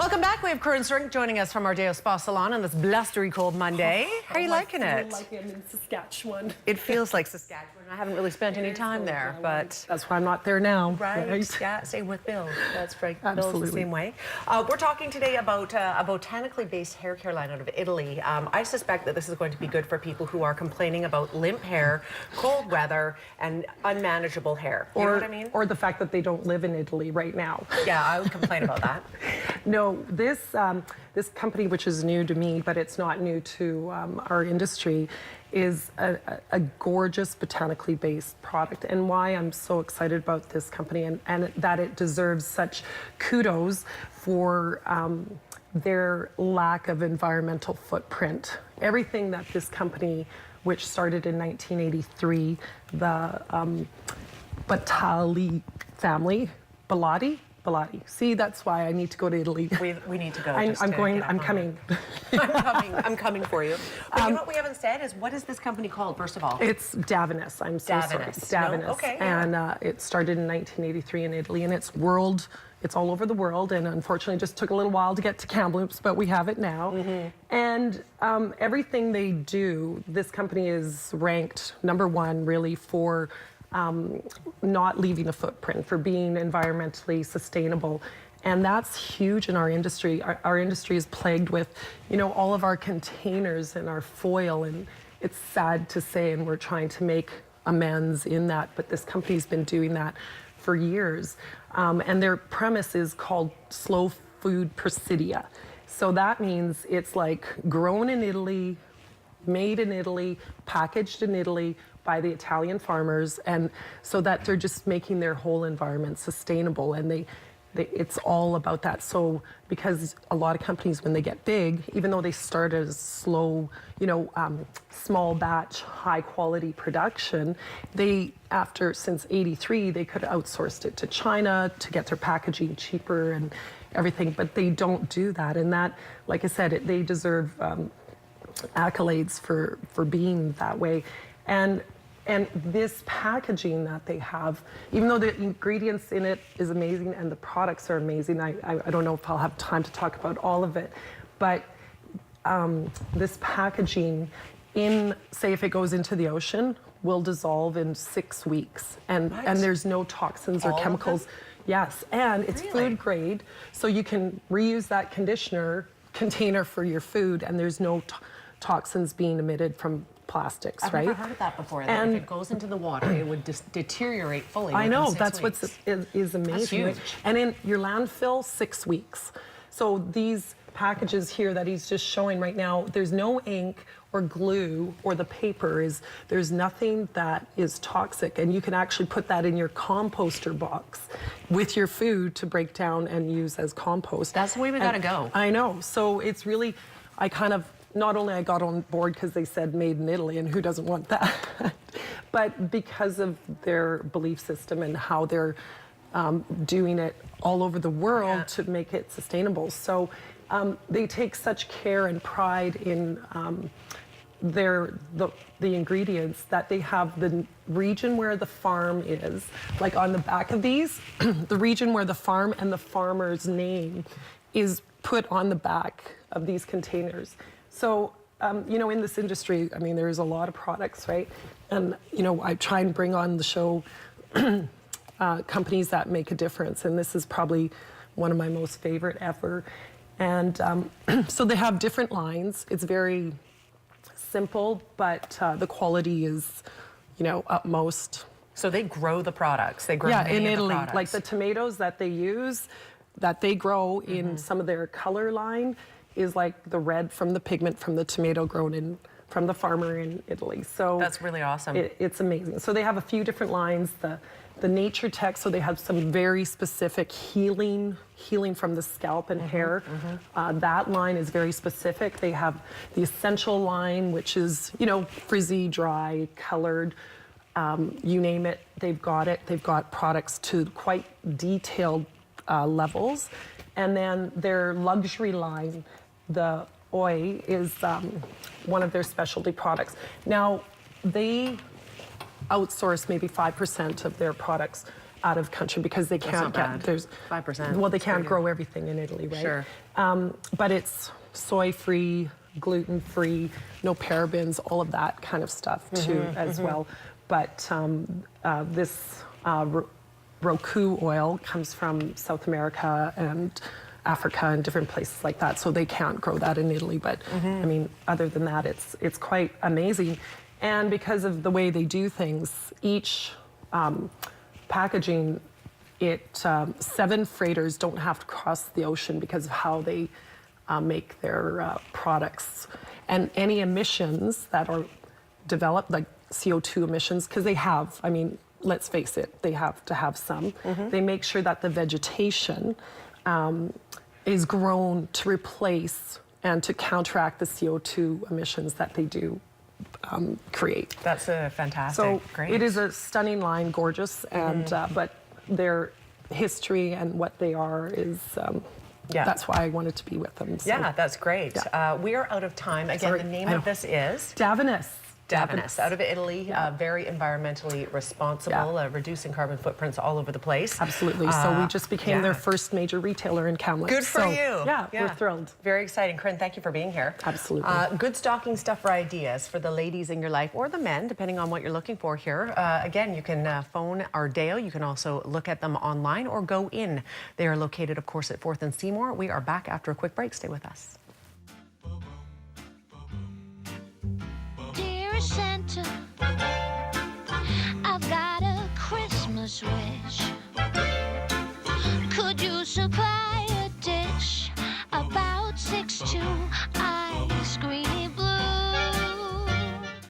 Welcome back. We have Corinne Strink joining us from Ardeo Spa Salon on this blustery cold Monday. How are you liking it? I like it in Saskatchewan. It feels like Saskatchewan. I haven't really spent any time there, but that's why I'm not there now. Right? Yeah, same with Bill. That's right. Absolutely. Bill's the same way. We're talking today about a botanically based hair care line out of Italy. I suspect that this is going to be good for people who are complaining about limp hair, cold weather, and unmanageable hair. You know what I mean? Or the fact that they don't live in Italy right now. Yeah, I would complain about that. No, this company, which is new to me, but it's not new to our industry, is a gorgeous botanically based product. And why I'm so excited about this company and that it deserves such kudos for their lack of environmental footprint. Everything that this company, which started in 1983, the Batali family, Bellotti. See, that's why I need to go to Italy. We need to go. I'm coming. I'm coming for you. But you know what we haven't said is, what is this company called, first of all? It's Davinus. I'm so sorry. Davinus. No? Okay. And it started in 1983 in Italy, and it's all over the world, and unfortunately just took a little while to get to Kamloops, but we have it now. And everything they do, this company is ranked #1 really for not leaving a footprint, for being environmentally sustainable. And that's huge in our industry. Our industry is plagued with, all of our containers and our foil, and it's sad to say, and we're trying to make amends in that, but this company's been doing that for years. And their premise is called Slow Food Presidia. So that means it's like grown in Italy, made in Italy, packaged in Italy by the Italian farmers, and so that they're just making their whole environment sustainable, and it's all about that. So because a lot of companies, when they get big, even though they start as slow, small batch, high quality production, since '83, they could have outsourced it to China to get their packaging cheaper and everything, but they don't do that. And that, like I said, they deserve accolades for being that way. And this packaging that they have, even though the ingredients in it is amazing and the products are amazing, I don't know if I'll have time to talk about all of it, but this packaging, say if it goes into the ocean, will dissolve in 6 weeks. And there's no toxins or chemicals. Yes, and it's food grade, so you can reuse that container for your food, and there's no toxins being emitted from plastics, right? I've never heard of that before. That if it goes into the water, it would deteriorate fully. I know, that's what is amazing. That's huge. And in your landfill, 6 weeks. So these packages here that he's just showing right now, there's no ink or glue, or the paper there's nothing that is toxic, and you can actually put that in your composter box with your food to break down and use as compost. That's the way we gotta go. I know. So it's really, not only I got on board because they said made in Italy, and who doesn't want that, but because of their belief system and how they're doing it all over the world to make it sustainable. So they take such care and pride in the ingredients that they have the region where the farm is, like on the back of these, the region where the farm and the farmer's name is put on the back of these containers. So, in this industry, there's a lot of products, right? And, I try and bring on the show companies that make a difference. And this is probably one of my most favorite ever. And so they have different lines. It's very simple, but the quality is, utmost. So they grow the products. They grow in Italy, like the tomatoes that they use, that they grow in some of their color line, is like the red from the pigment from the tomato grown from the farmer in Italy. So that's really awesome. It's amazing. So they have a few different lines. The nature tech, so they have some very specific healing from the scalp and hair. That line is very specific. They have the essential line, which is, frizzy, dry, colored, you name it, they've got it. They've got products to quite detailed levels. And then their luxury line, the Oi, is one of their specialty products. Now, they outsource maybe 5% of their products out of country because they can't not bad. get there's 5%. Well, they That's can't pretty grow everything in Italy, right? Sure. But it's soy-free, gluten-free, no parabens, all of that kind of stuff too as well. But this Roku oil comes from South America and Africa and different places like that, so they can't grow that in Italy. But I mean, other than that, it's quite amazing. And because of the way they do things, each packaging, 7 freighters don't have to cross the ocean because of how they make their products. And any emissions that are developed, like CO2 emissions, because they have, I mean, let's face it, they have to have some. They make sure that the vegetation is grown to replace and to counteract the CO2 emissions that they do create. That's fantastic. So Great. it is a stunning line, gorgeous, and but their history and what they are is. That's why I wanted to be with them. So. Yeah, that's great. Yeah. We are out of time. Again, the name of this is Davinus. Davinus, out of Italy, very environmentally responsible, reducing carbon footprints all over the place. Absolutely. So we just became their first major retailer in Kamloops. Good for you. Yeah, we're thrilled. Very exciting. Corinne, thank you for being here. Absolutely. Good stocking stuffer ideas for the ladies in your life, or the men, depending on what you're looking for here. Again, you can phone Ardeo. You can also look at them online or go in. They are located, of course, at 4th and Seymour. We are back after a quick break. Stay with us. Santa, I've got a Christmas wish. Could you supply